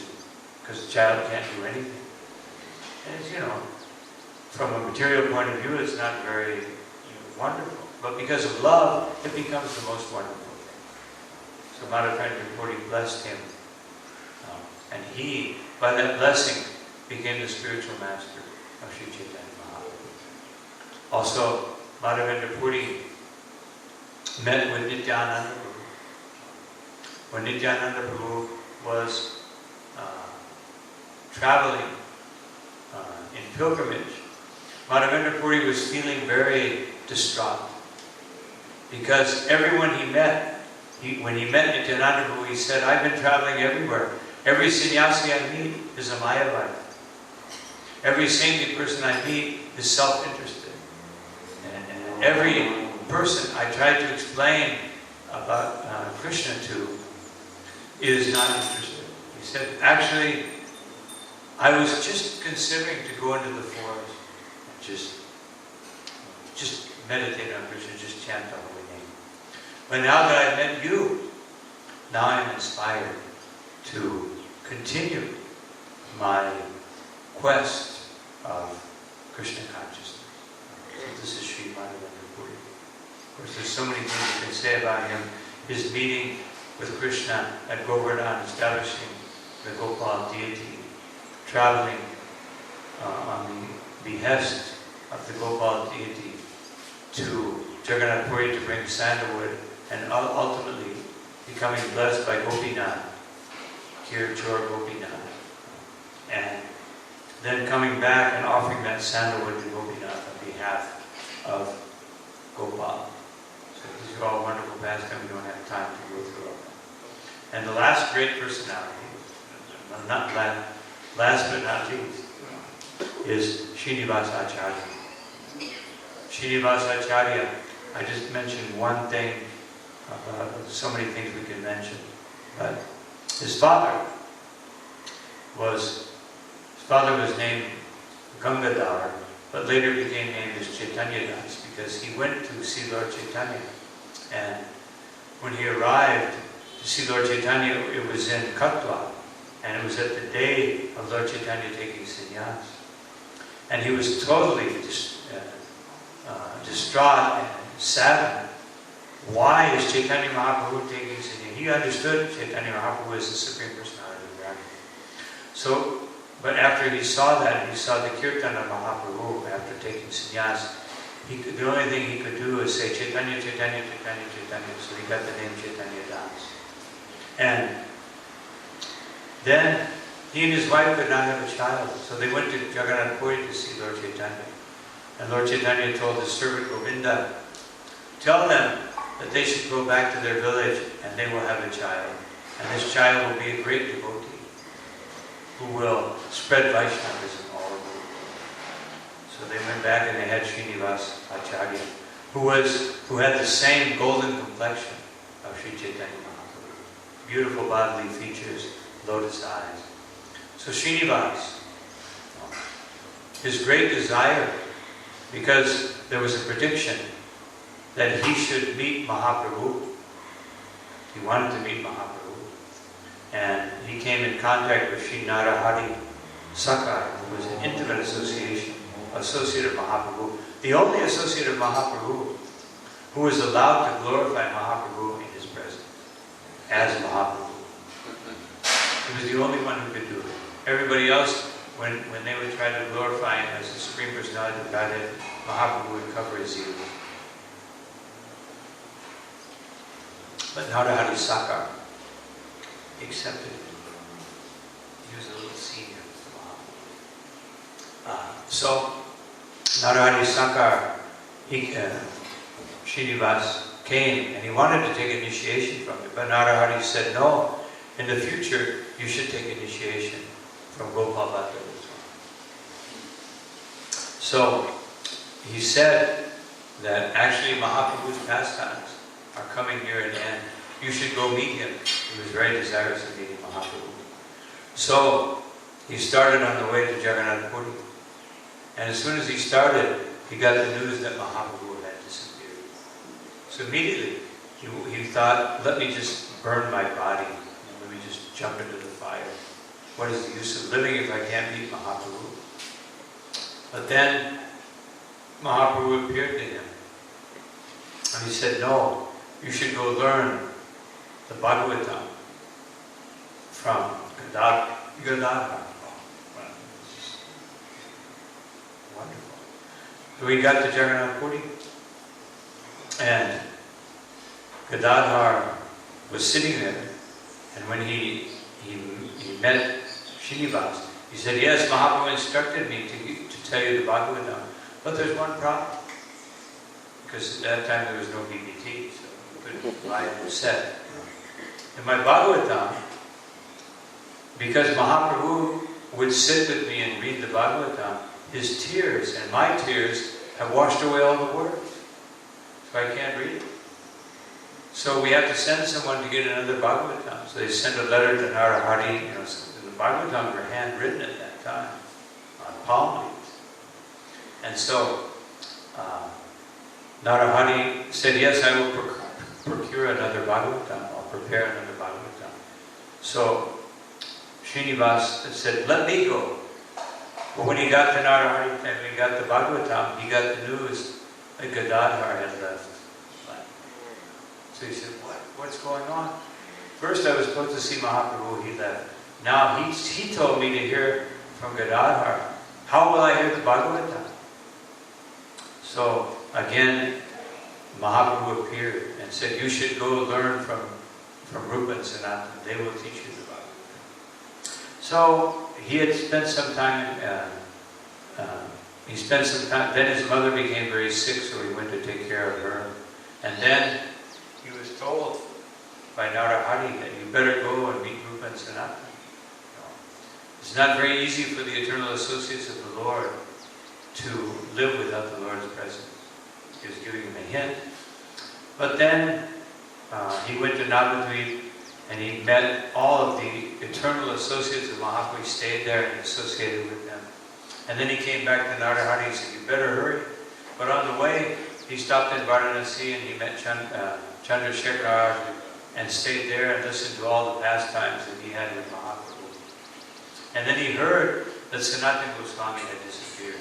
because the child can't do anything. And it's, from a material point of view, it's not very wonderful. But because of love, it becomes the most wonderful thing. So Madhavendra Puri blessed him. And he, by that blessing, became the spiritual master of Sri Chaitanya Mahaprabhu. Also, Madhavendra Puri met with Nityananda Prabhu. When Nityananda Prabhu was traveling in pilgrimage, Madhavendra Puri was feeling very distraught. Because everyone he met, when he met Nityananda Prabhu, he said, "I've been traveling everywhere. Every sannyasi I meet is a Mayavadi. Every saintly person I meet is self-interested. And every person I tried to explain about Krishna to is not interested." He said, "Actually, I was just considering to go into the forest and just meditate on Krishna, just chant the holy name. But now that I've met you, now I'm inspired to continue my quest of Krishna consciousness." So this is Sri Madhavendra Puri. Of course, there's so many things you can say about him. His meeting with Krishna at Govardhan, establishing the Gopal deity, traveling on the behest of the Gopal deity to Jagannath Puri to bring sandalwood, and ultimately becoming blessed by Gopinath, Kirchor Gopinath, and then coming back and offering that sandalwood to Gopinath on behalf of Gopal. So these are all wonderful pastimes. We don't have time to go through all that. And the last great personality, last but not least, is Srinivasacharya. Srinivasacharya, I just mentioned one thing about so many things we can mention, but his father his father was named Gangadhar, but later became named as Chaitanya-das because he went to see Lord Chaitanya. And when he arrived to see Lord Chaitanya, it was in Katwa, and it was at the day of Lord Chaitanya taking sannyas. And he was totally distraught and saddened. Why is Chaitanya Mahaprabhu taking sannyas? He understood Chaitanya Mahaprabhu as the Supreme Personality of Godhead. So, but after he saw that, he saw the kirtan of Mahaprabhu after taking sannyas, the only thing he could do is say Chaitanya, Chaitanya, Chaitanya, Chaitanya. So he got the name Chaitanya-das. And then he and his wife could not have a child. So they went to Jagannath Puri to see Lord Chaitanya. And Lord Chaitanya told his servant Govinda, tell them that they should go back to their village and they will have a child. And this child will be a great devotee who will spread Vaishnavism all over the world. So they went back and they had Srinivas Acharya, who had the same golden complexion of Sri Chaitanya Mahaprabhu. Beautiful bodily features, lotus eyes. So Srinivas, his great desire, because there was a prediction that he should meet Mahaprabhu. He wanted to meet Mahaprabhu. And he came in contact with Sri Narahari Sakar, who was an intimate associate of Mahaprabhu. The only associate of Mahaprabhu who was allowed to glorify Mahaprabhu in his presence, as Mahaprabhu. He was the only one who could do it. Everybody else, when they would try to glorify him as the Supreme Personality of Godhead, Mahaprabhu would cover his ears. But Narahari Sakar accepted it. He was a little senior to Mahaprabhu. So Narahari Sakar, Srinivas came and he wanted to take initiation from him, but Narahari said, no, in the future you should take initiation from Gopal Bhatta. So he said that actually Mahaprabhu's pastimes are coming near an end. You should go meet him. He was very desirous of meeting Mahaprabhu. So he started on the way to Jagannath Puri. And as soon as he started, he got the news that Mahaprabhu had disappeared. So immediately he thought, let me just burn my body. Let me just jump into the fire. What is the use of living if I can't meet Mahaprabhu? But then Mahaprabhu appeared to him. And he said, no, you should go learn the Bhagavatam from Gadadhar. Wonderful. So we got to Jagannath Puri, and Gadadhar was sitting there, and when he met Srinivas, he said, yes, Mahaprabhu instructed me to tell you the Bhagavatam, but there's one problem. Because at that time there was no BBT, so you couldn't buy a set. In my Bhagavatam, because Mahaprabhu would sit with me and read the Bhagavatam, his tears and my tears have washed away all the words. So I can't read it. So we have to send someone to get another Bhagavatam. So they sent a letter to Narahari. The Bhagavatams were handwritten at that time on palm leaves. And so Narahari said, yes, I will procure another Bhagavatam. I'll prepare another Bhagavatam. So Srinivas said, let me go. But when he got to Narahari and when he got the Bhagavatam, he got the news that Gadadhar had left. So he said, what's going on? First I was supposed to see Mahaprabhu, he left. Now he told me to hear from Gadadhar. How will I hear the Bhagavatam? So again, Mahaprabhu appeared and said, you should go learn from Rupa and Sanatana. They will teach you the Bhagavatam. So he had spent some time, then his mother became very sick, so he went to take care of her. And then he was told by Narahari that you better go and meet Rupa and Sanatana. It's not very easy for the eternal associates of the Lord to live without the Lord's presence. He was giving him a hint. But then he went to Navadvip And he met all of the eternal associates of Mahaprabhu. He stayed there and associated with them. And then he came back to Narahari. He said, "You better hurry." But on the way, he stopped in Varanasi and he met Chandrasekhar and stayed there and listened to all the pastimes that he had with Mahaprabhu. And then he heard that Sanatana Goswami had disappeared.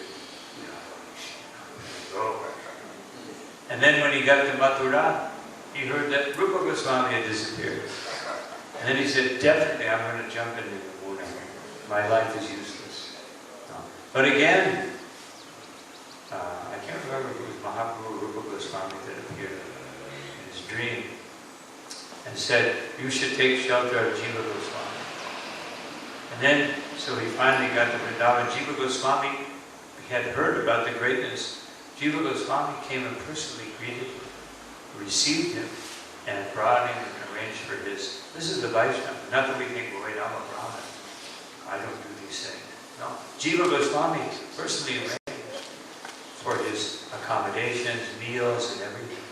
And then when he got to Mathura, he heard that Rupa Goswami had disappeared. And then he said, "Definitely I'm going to jump into the Muna. My life is useless." But again, I can't remember if it was Mahaprabhu or Rupa Goswami that appeared in his dream and said, "You should take shelter of Jiva Goswami." And then, so he finally got to Vrindavan. Jiva Goswami had heard about the greatness. Jiva Goswami came and personally greeted him, received him, and brought him and arranged for his. This is the Vaishnava. Not that we think, "Well, wait, I'm a Brahmin. I don't do these things." No. Jiva Goswami personally arranged for his accommodations, meals, and everything.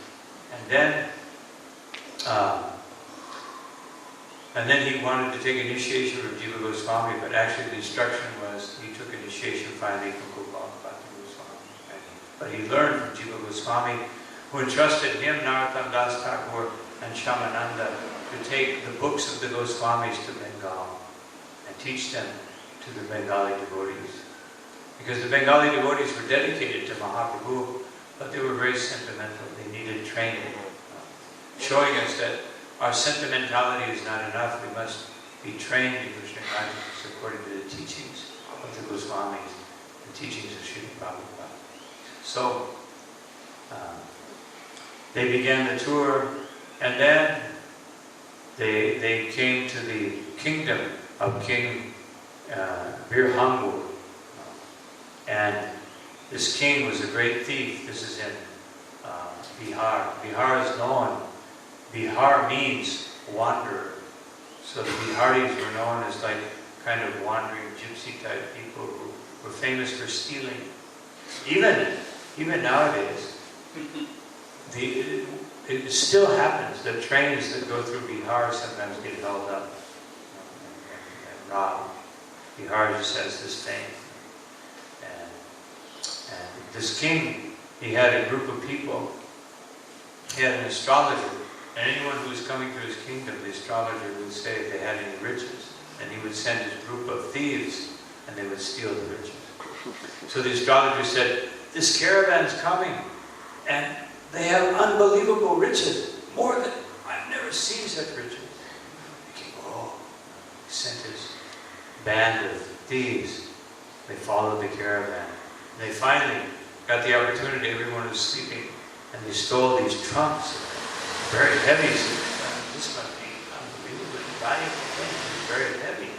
And then he wanted to take initiation from Jiva Goswami, but actually the instruction was he took initiation finally from Gopinath Goswami. But he learned from Jiva Goswami, who entrusted him, Narottam Das Thakur, and Shamananda to take the books of the Goswamis to Bengal and teach them to the Bengali devotees. Because the Bengali devotees were dedicated to Mahaprabhu, but they were very sentimental. They needed training, showing us that our sentimentality is not enough. We must be trained in Krishna consciousness according to the teachings of the Goswamis, the teachings of Srimad Bhagavatam. So, they began the tour, and then they came to the kingdom of King Birhambu. And this king was a great thief. This is in Bihar. Bihar is known. Bihar means wanderer. So the Biharis were known as like kind of wandering gypsy type people who were famous for stealing. Even nowadays, it still happens that trains that go through Bihar sometimes get held up and robbed. Bihar just has this fame. And this king, he had a group of people. He had an astrologer. And anyone who was coming to his kingdom, the astrologer would say if they had any riches. And he would send his group of thieves, and they would steal the riches. So the astrologer said, "This caravan's coming, and they have unbelievable riches. More than, I've never seen such riches." The king, he sent his band of thieves. They followed the caravan. And they finally got the opportunity, everyone was sleeping, and they stole these trunks, very heavy. This must be unbelievably valuable thing. It's very heavy.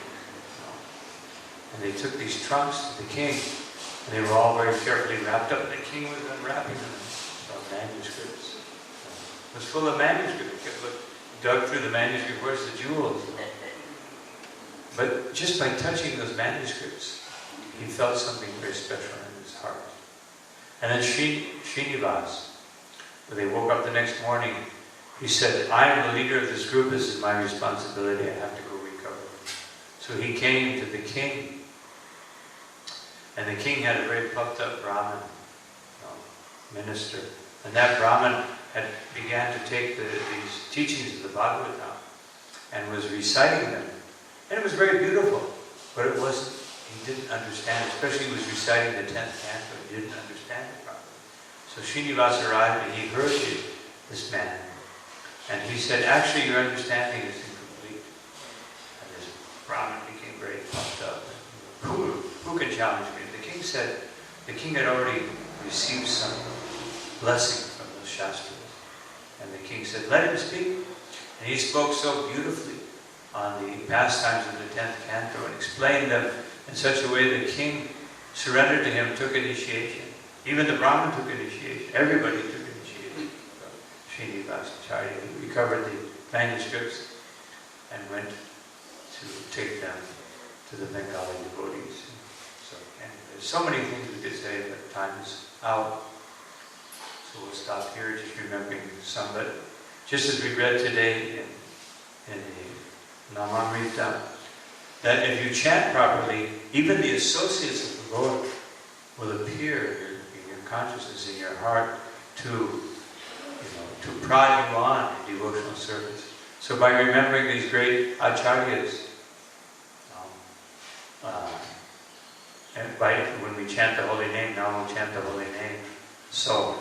And they took these trunks to the king, and they were all very carefully wrapped up. And the king was unwrapping them from manuscripts. It was full of manuscripts. He dug through the manuscript. Where's the jewels? But just by touching those manuscripts, he felt something very special in his heart. And then Srinivas, when they woke up the next morning, he said, "I am the leader of this group. This is my responsibility. I have to go recover." So he came to the king. And the king had a very puffed up Brahmin minister. And that Brahmin had began to take these teachings of the Bhagavatam and was reciting them. And it was very beautiful, but it wasn't, he didn't understand, especially he was reciting the 10th canto, he didn't understand it properly. So Srinivas arrived and he heard this man. And he said, "Actually, your understanding is incomplete." And this Brahmin became very puffed up. Who can challenge me? The king said, the king had already received some blessing from the Shastras. And the king said, "Let him speak." And he spoke so beautifully on the pastimes of the 10th canto and explained them in such a way the king surrendered to him, took initiation. Even the Brahmin took initiation. Everybody took initiation. Srinivasacharya, he recovered the manuscripts and went to take them to the Bengali devotees. So, and there's so many things we could say, but time is out. So we'll stop here, just remembering some. But just as we read today in the namamrita. That if you chant properly, even the associates of the Lord will appear in your consciousness, in your heart, to prod you on in devotional service. So by remembering these great acharyas, and when we chant the holy name, now we'll chant the holy name, so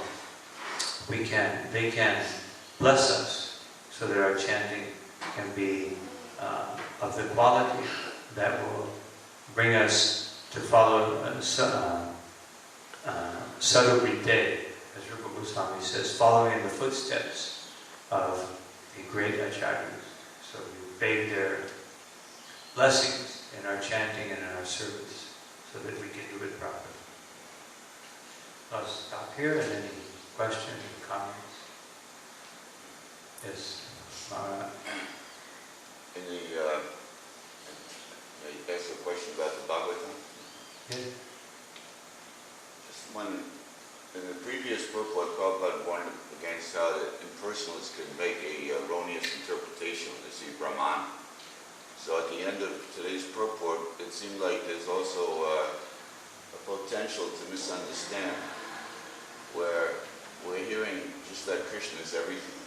they can bless us, so that our chanting can be of the quality that will bring us to follow sarva-karma, as Rupa Goswami says, following in the footsteps of the great acharyas. So we beg their blessings in our chanting and in our service, so that we can do it properly. I'll stop here, and any questions or comments? Yes, Mara. You asked a question about the Bhagavatam. Yeah. Just one, in the previous purport, Prabhupada warned against how the impersonalists could make a erroneous interpretation of the Sri Brahman. So at the end of today's purport, it seemed like there's also a potential to misunderstand, where we're hearing just that Krishna is everything.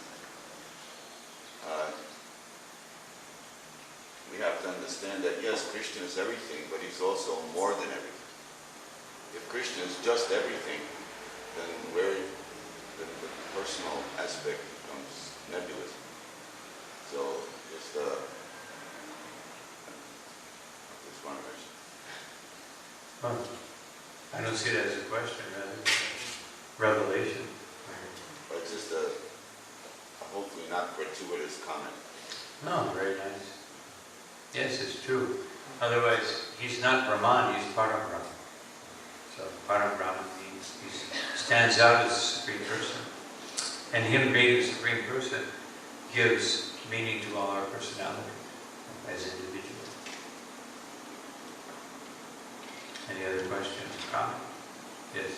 We have to understand that yes, Krishna is everything, but he's also more than everything. If Krishna is just everything, then the personal aspect becomes nebulous. So just one question. Oh, I don't see that as a question, rather revelation. But it's just a hopefully not gratuitous comment. No, very nice. Yes, it's true. Otherwise, he's not Brahman, he's Param-Brahman. So Param-Brahman means he stands out as the Supreme Person. And him being the Supreme Person gives meaning to all our personality as individuals. Any other questions or comments? Yes.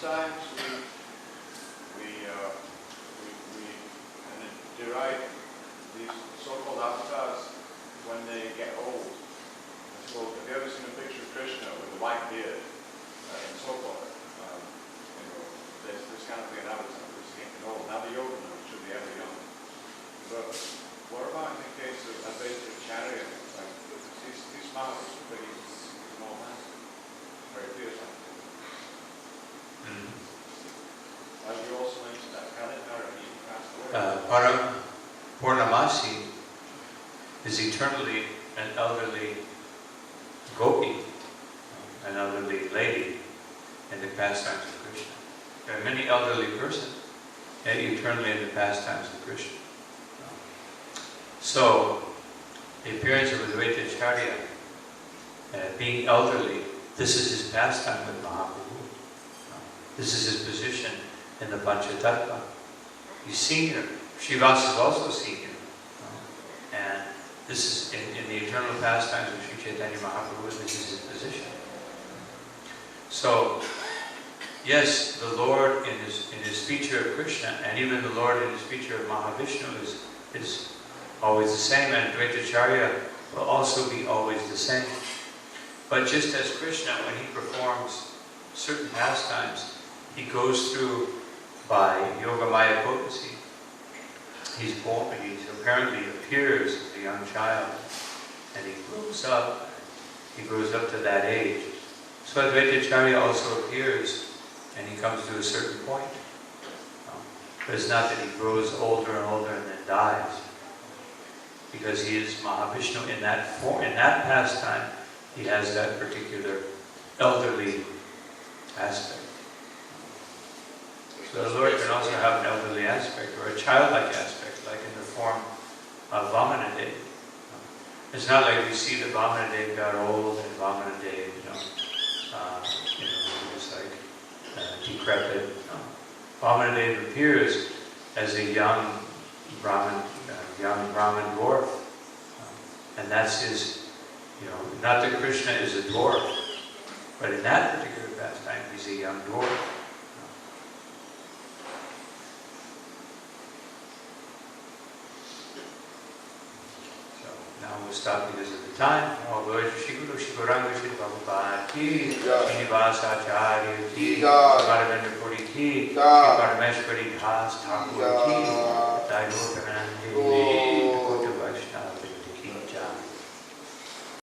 Sometimes we kind of deride these so-called avatars when they get old. So have you ever seen a picture of Krishna with a white beard and so forth? There's kind of an avatar who's getting old. Now the yoga should be ever young. But what about in the case of Advaita-charya? Like these Mahavas, but he's an old man. Very fierce. As you also mentioned that Kalendar and he passed away. Purnamasi is eternally an elderly gopi, an elderly lady in the pastimes of Krishna. There are many elderly persons eternally in the pastimes of Krishna. So, the appearance of Advaita-charya, being elderly, this is his pastime with Mahaprabhu. This is his position in the Panchatattva. He's senior. Srivas is also senior. And this is in the eternal pastimes of Sri Chaitanya Mahaprabhu, this is his position. So, yes, the Lord in his feature of Krishna, and even the Lord in his feature of Mahavishnu is always the same, and Advaita-charya will also be always the same. But just as Krishna, when he performs certain pastimes, he goes through by yogamaya potency. He's born, he apparently appears as a young child, and he grows up to that age. So Advaita-charya also appears, and he comes to a certain point. But it's not that he grows older and older and then dies, because he is Mahavishnu in that form, in that pastime. He has that particular elderly aspect. So the Lord can also have an elderly aspect or a childlike aspect, like in the form of Vamanadev. It's not like we see that Vamanadev got old and Vamanadev, he was like decrepit. Vamanadev appears as a young Brahmin dwarf, and that's his. Not that Krishna is a dwarf, but in that particular pastime, he's a young dwarf. stop because of the time. All glory to Shri Guru, Shri Gauranga, Shri Prabhupada Ki, Srinivasa Acharya Ki, Bharavendra Puri Ki, Shri Parameshwari Das Thakur Ki, Jai Gaur Premanande.